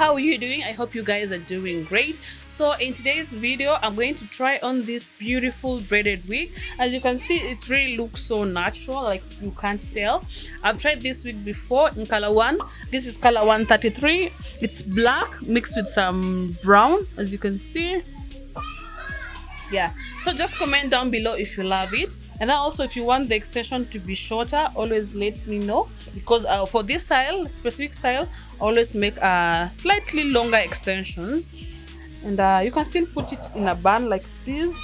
how are you doing? I hope you guys are doing great. So in today's video, I'm going to try on this beautiful braided wig. As you can see, it really looks so natural, like you can't tell. I've tried this wig before in color 1. This is color 133. It's black mixed with some brown, as you can see. Yeah, so just comment down below if you love it, and then also if you want the extension to be shorter, always let me know, because for this style, specific style, always make slightly longer extensions. And you can still put it in a bun like this.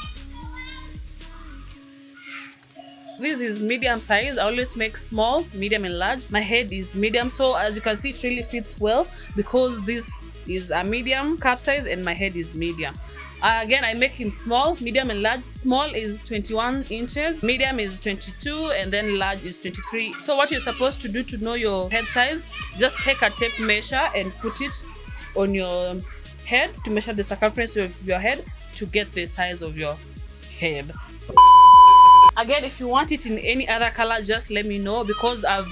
This is medium size. I always make small, medium and large. My head is medium, so as you can see, it really fits well because this is a medium cap size and my head is medium. Again, I make in small, medium and large. Small is 21 inches, medium is 22, and then large is 23. So what you're supposed to do to know your head size, just take a tape measure and put it on your head to measure the circumference of your head to get the size of your head. Again, if you want it in any other color, just let me know, because I've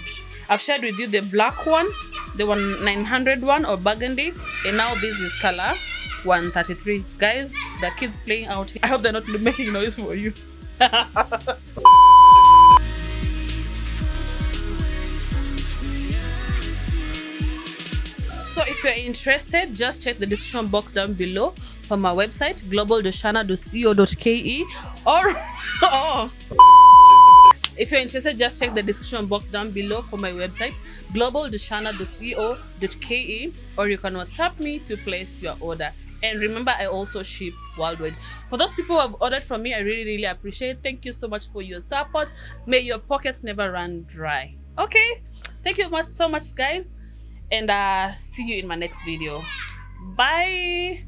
shared with you the black one, the 900 one, or burgundy, and now this is color 133. Guys, the kids playing out here. I hope they're not making noise for you. So if you're interested, just check the description box down below for my website, global.shana.co.ke, or if you're interested, just check the description box down below for my website, global.shana.co.ke, or you can WhatsApp me to place your order. And remember, I also ship worldwide. For those people who have ordered from me, I really appreciate it. Thank you so much for your support. May your pockets never run dry. Okay, thank you so much guys, and see you in my next video. Bye.